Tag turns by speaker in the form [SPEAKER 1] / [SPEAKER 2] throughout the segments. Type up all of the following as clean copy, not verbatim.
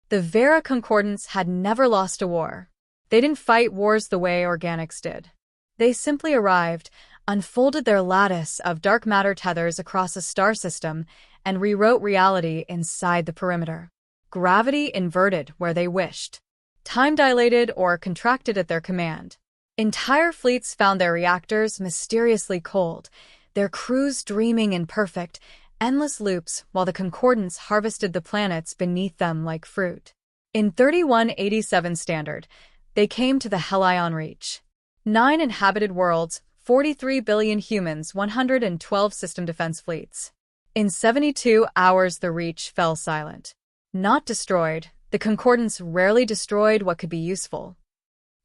[SPEAKER 1] The Vera Concordance had never lost a war. They didn't fight wars the way organics did. They simply arrived, unfolded their lattice of dark matter tethers across a star system, and rewrote reality inside the perimeter. Gravity inverted where they wished. Time dilated or contracted at their command. Entire fleets found their reactors mysteriously cold, their crews dreaming in perfect, endless loops while the Concordance harvested the planets beneath them like fruit. In 3187 Standard, they came to the Helion Reach. 9 inhabited worlds, 43 billion humans, 112 system defense fleets. In 72 hours the Reach fell silent. Not destroyed, the Concordance rarely destroyed what could be useful.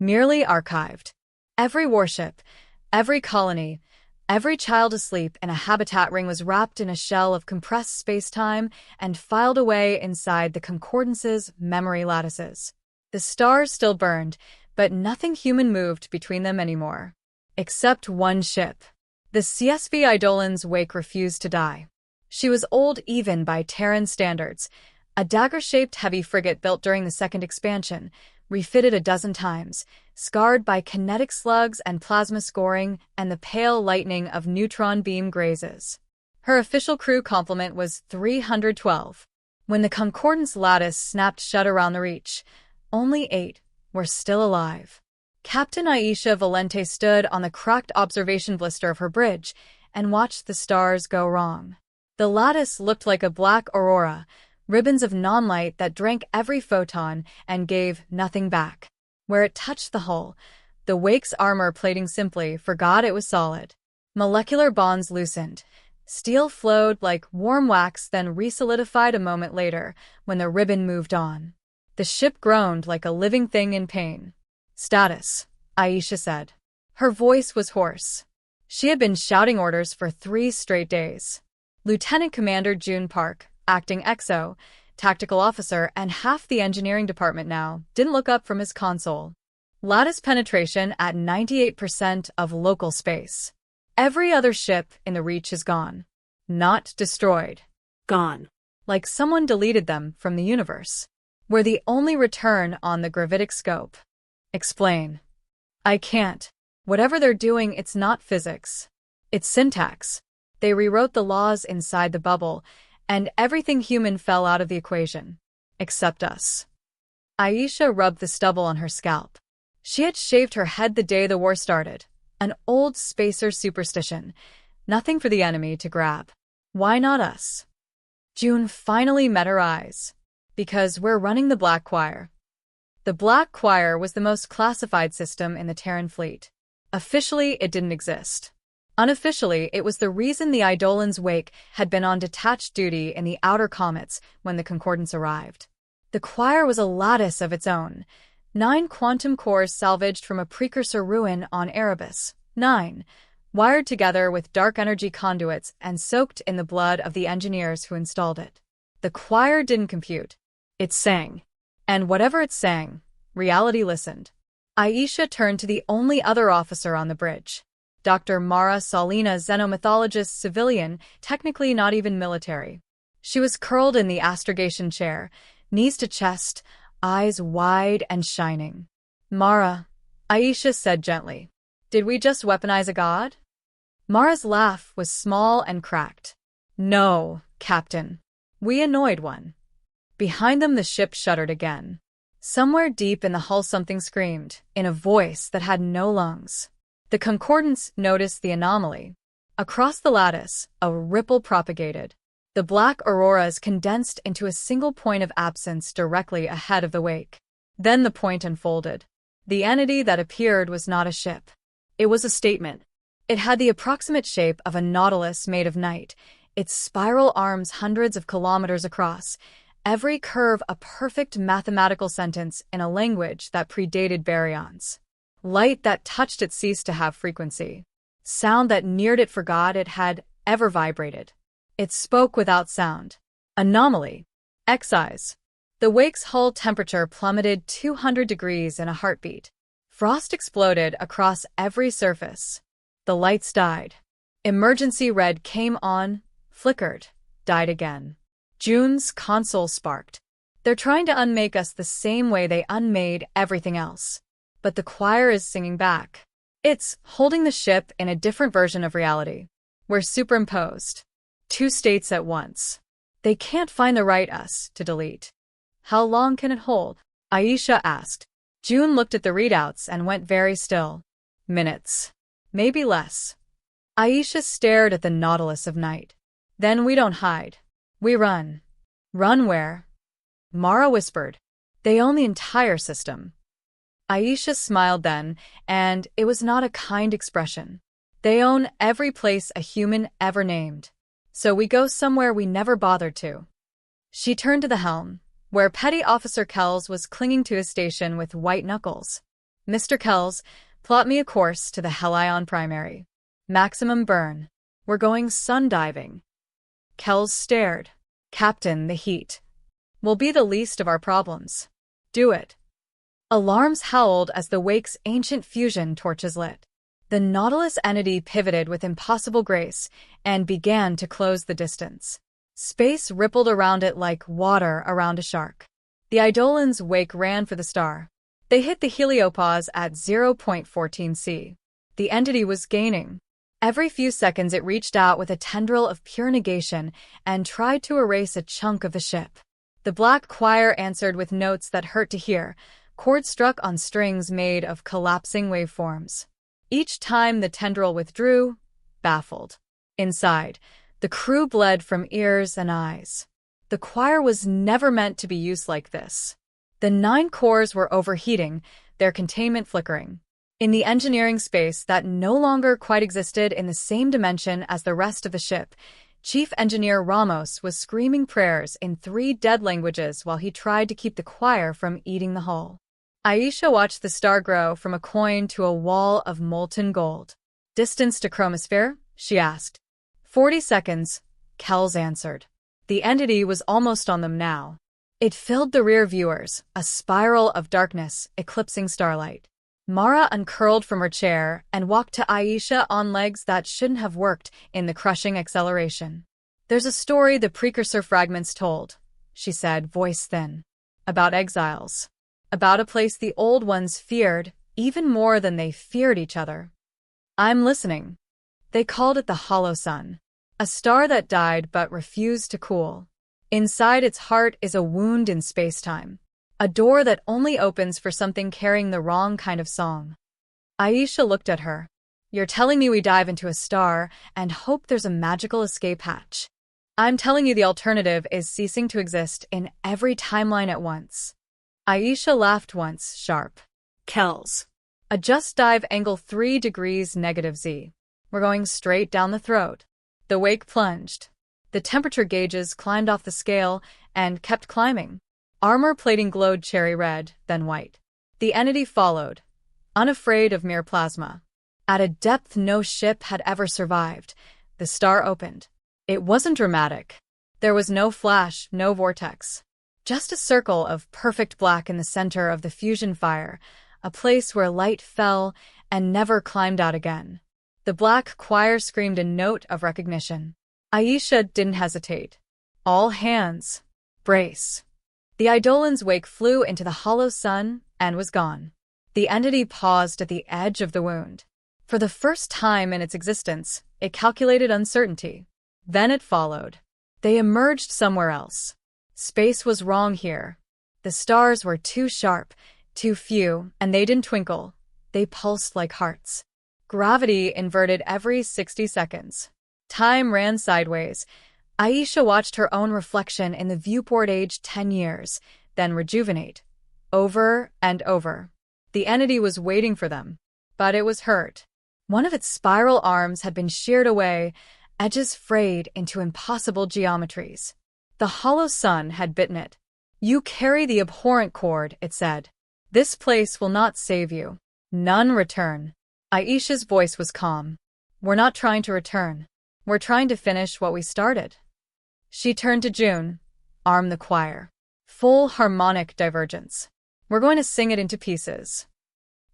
[SPEAKER 1] Merely archived. Every warship, every colony, every child asleep in a habitat ring was wrapped in a shell of compressed space-time and filed away inside the Concordance's memory lattices. The stars still burned, but nothing human moved between them anymore. Except one ship. The CSV Eidolon's wake refused to die. She was old even by Terran standards, a dagger-shaped heavy frigate built during the second expansion, refitted a dozen times, scarred by kinetic slugs and plasma scoring and the pale lightning of neutron beam grazes. Her official crew complement was 312. When the Concordance lattice snapped shut around the Reach, only 8 were still alive. Captain Aisha Valente stood on the cracked observation blister of her bridge and watched the stars go wrong. The lattice looked like a black aurora, ribbons of non-light that drank every photon and gave nothing back. Where it touched the hull, the Wake's armor plating simply forgot it was solid. Molecular bonds loosened. Steel flowed like warm wax, then resolidified a moment later when the ribbon moved on. The ship groaned like a living thing in pain. "Status," Aisha said. Her voice was hoarse. She had been shouting orders for 3 straight days. Lieutenant Commander June Park, acting XO, tactical officer, and half the engineering department now, didn't look up from his console. Lattice penetration at 98% of local space. Every other ship in the Reach is gone. Not destroyed. Gone. Like someone deleted them from the universe. We're the only return on the gravitic scope. Explain. I can't. Whatever they're doing, it's not physics. It's syntax. They rewrote the laws inside the bubble, and everything human fell out of the equation. Except us. Aisha rubbed the stubble on her scalp. She had shaved her head the day the war started. An old spacer superstition. Nothing for the enemy to grab. Why not us? June finally met her eyes. Because we're running the Black Choir. The Black Choir was the most classified system in the Terran fleet. Officially, it didn't exist. Unofficially, it was the reason the Eidolon's wake had been on detached duty in the outer comets when the Concordance arrived. The choir was a lattice of its own. 9 quantum cores salvaged from a Precursor ruin on Erebus. 9, wired together with dark energy conduits and soaked in the blood of the engineers who installed it. The choir didn't compute. It sang. And whatever it sang, reality listened. Aisha turned to the only other officer on the bridge. Dr. Mara Salina, xenomythologist, civilian, technically not even military. She was curled in the astrogation chair, knees to chest, eyes wide and shining. Mara, Aisha said gently, did we just weaponize a god? Mara's laugh was small and cracked. No, Captain. We annoyed one. Behind them the ship shuddered again. Somewhere deep in the hull something screamed, in a voice that had no lungs. The Concordance noticed the anomaly. Across the lattice, a ripple propagated. The black auroras condensed into a single point of absence directly ahead of the wake. Then the point unfolded. The entity that appeared was not a ship. It was a statement. It had the approximate shape of a nautilus made of night, its spiral arms hundreds of kilometers across, every curve a perfect mathematical sentence in a language that predated baryons. Light that touched it ceased to have frequency. Sound that neared it forgot it had ever vibrated. It spoke without sound. Anomaly. Excise. The wake's hull temperature plummeted 200 degrees in a heartbeat. Frost exploded across every surface. The lights died. Emergency red came on, flickered, died again. June's console sparked. They're trying to unmake us the same way they unmade everything else. But the choir is singing back. It's holding the ship in a different version of reality. We're superimposed. Two states at once. They can't find the right us to delete. How long can it hold? Aisha asked. June looked at the readouts and went very still. Minutes. Maybe less. Aisha stared at the nautilus of night. Then we don't hide. We run. Run where? Mara whispered. They own the entire system. Aisha smiled then, and it was not a kind expression. They own every place a human ever named. So we go somewhere we never bothered to. She turned to the helm, where Petty Officer Kells was clinging to his station with white knuckles. Mr. Kells, plot me a course to the Helion Primary. Maximum burn. We're going sun-diving. Kells stared. Captain, the heat will be the least of our problems. Do it. Alarms howled as the Wake's ancient fusion torches lit. The Nautilus entity pivoted with impossible grace and began to close the distance. Space rippled around it like water around a shark. The Eidolon's Wake ran for the star. They hit the heliopause at 0.14 C. The entity was gaining. Every few seconds it reached out with a tendril of pure negation and tried to erase a chunk of the ship. The black choir answered with notes that hurt to hear, chords struck on strings made of collapsing waveforms. Each time the tendril withdrew, baffled. Inside, the crew bled from ears and eyes. The choir was never meant to be used like this. The 9 cores were overheating, their containment flickering. In the engineering space that no longer quite existed in the same dimension as the rest of the ship, Chief Engineer Ramos was screaming prayers in 3 dead languages while he tried to keep the choir from eating the hull. Aisha watched the star grow from a coin to a wall of molten gold. Distance to chromosphere? She asked. 40 seconds, Kells answered. The entity was almost on them now. It filled the rear viewers, a spiral of darkness, eclipsing starlight. Mara uncurled from her chair and walked to Aisha on legs that shouldn't have worked in the crushing acceleration. There's a story the Precursor fragments told, she said, voice thin. About exiles. About a place the old ones feared, even more than they feared each other. I'm listening. They called it the Hollow Sun. A star that died but refused to cool. Inside its heart is a wound in space-time. A door that only opens for something carrying the wrong kind of song. Aisha looked at her. You're telling me we dive into a star and hope there's a magical escape hatch. I'm telling you the alternative is ceasing to exist in every timeline at once. Aisha laughed once, sharp. Kells. Adjust dive angle 3 degrees negative Z. We're going straight down the throat. The Wake plunged. The temperature gauges climbed off the scale and kept climbing. Armor plating glowed cherry red, then white. The entity followed, unafraid of mere plasma. At a depth no ship had ever survived, the star opened. It wasn't dramatic. There was no flash, no vortex. Just a circle of perfect black in the center of the fusion fire, a place where light fell and never climbed out again. The black choir screamed a note of recognition. Aisha didn't hesitate. All hands. Brace. The Eidolon's Wake flew into the hollow sun and was gone. The entity paused at the edge of the wound. For the first time in its existence, it calculated uncertainty. Then it followed. They emerged somewhere else. Space was wrong here. The stars were too sharp, too few, and they didn't twinkle. They pulsed like hearts. Gravity inverted every 60 seconds. Time ran sideways. Aisha watched her own reflection in the viewport aged 10 years, then rejuvenate. Over and over. The entity was waiting for them. But it was hurt. One of its spiral arms had been sheared away, edges frayed into impossible geometries. The hollow sun had bitten it. You carry the abhorrent cord, it said. This place will not save you. None return. Aisha's voice was calm. We're not trying to return. We're trying to finish what we started. She turned to June. Arm the choir. Full harmonic divergence. We're going to sing it into pieces.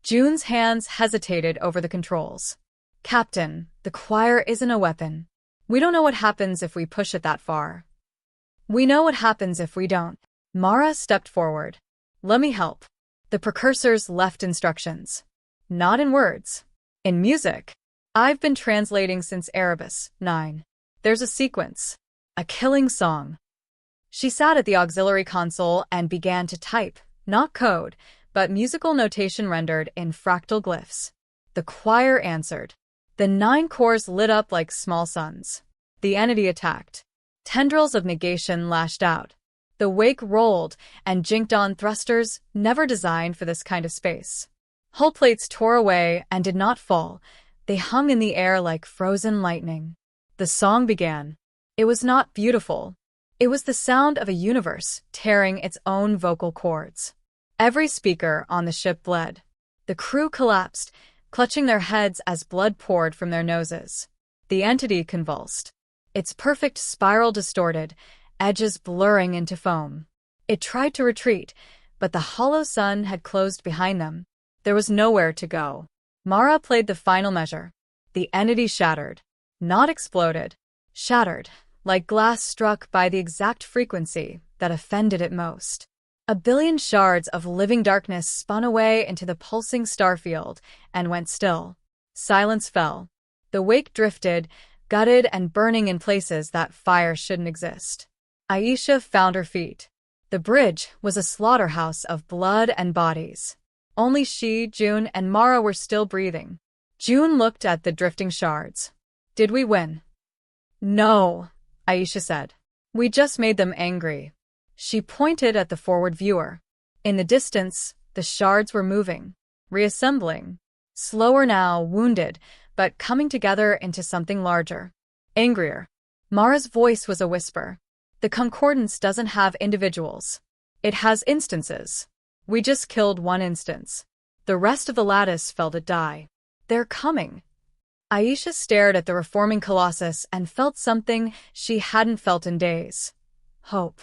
[SPEAKER 1] June's hands hesitated over the controls. Captain, the choir isn't a weapon. We don't know what happens if we push it that far. We know what happens if we don't. Mara stepped forward. Let me help. The precursors left instructions. Not in words. In music. I've been translating since Erebus 9. There's a sequence. A killing song. She sat at the auxiliary console and began to type, not code, but musical notation rendered in fractal glyphs. The choir answered. The 9 cores lit up like small suns. The entity attacked. Tendrils of negation lashed out. The wake rolled and jinked on thrusters never designed for this kind of space. Hull plates tore away and did not fall. They hung in the air like frozen lightning. The song began. It was not beautiful. It was the sound of a universe tearing its own vocal cords. Every speaker on the ship bled. The crew collapsed, clutching their heads as blood poured from their noses. The entity convulsed. Its perfect spiral distorted, edges blurring into foam. It tried to retreat, but the hollow sun had closed behind them. There was nowhere to go. Mara played the final measure. The entity shattered. Not exploded. Shattered, like glass struck by the exact frequency that offended it most. 1 billion shards of living darkness spun away into the pulsing starfield and went still. Silence fell. The wake drifted, gutted and burning in places that fire shouldn't exist. Aisha found her feet. The bridge was a slaughterhouse of blood and bodies. Only she, June, and Mara were still breathing. June looked at the drifting shards. Did we win? No, Aisha said. We just made them angry. She pointed at the forward viewer. In the distance, the shards were moving, reassembling. Slower now, wounded, but coming together into something larger. Angrier. Mara's voice was a whisper. The concordance doesn't have individuals. It has instances. We just killed one instance. The rest of the lattice felt it die. They're coming. Aisha stared at the reforming colossus and felt something she hadn't felt in days. Hope.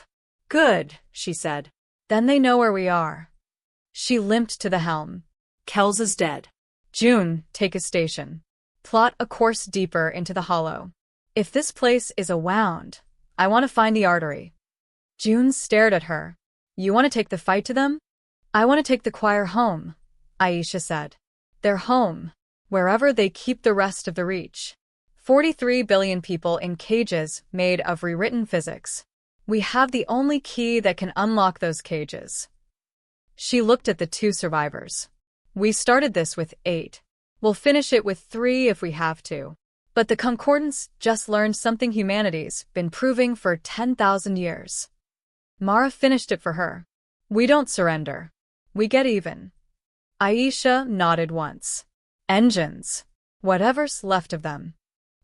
[SPEAKER 1] Good, she said. Then they know where we are. She limped to the helm. Kells is dead. June, take a station. Plot a course deeper into the hollow. If this place is a wound, I want to find the artery. June stared at her. You want to take the fight to them? I want to take the choir home, Aisha said. Their home, wherever they keep the rest of the Reach. 43 billion people in cages made of rewritten physics. We have the only key that can unlock those cages. She looked at the 2 survivors. We started this with 8. We'll finish it with 3 if we have to. But the concordance just learned something humanity's been proving for 10,000 years. Mara finished it for her. We don't surrender. We get even. Aisha nodded once. Engines. Whatever's left of them.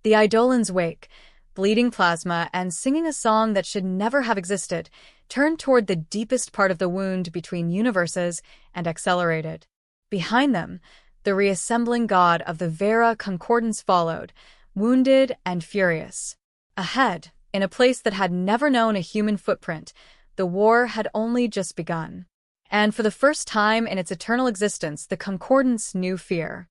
[SPEAKER 1] The Eidolons wake, bleeding plasma and singing a song that should never have existed, turned toward the deepest part of the wound between universes and accelerated. Behind them, the reassembling god of the Vera concordance followed, wounded and furious. Ahead, in a place that had never known a human footprint, the war had only just begun. And for the first time in its eternal existence, the concordance knew fear.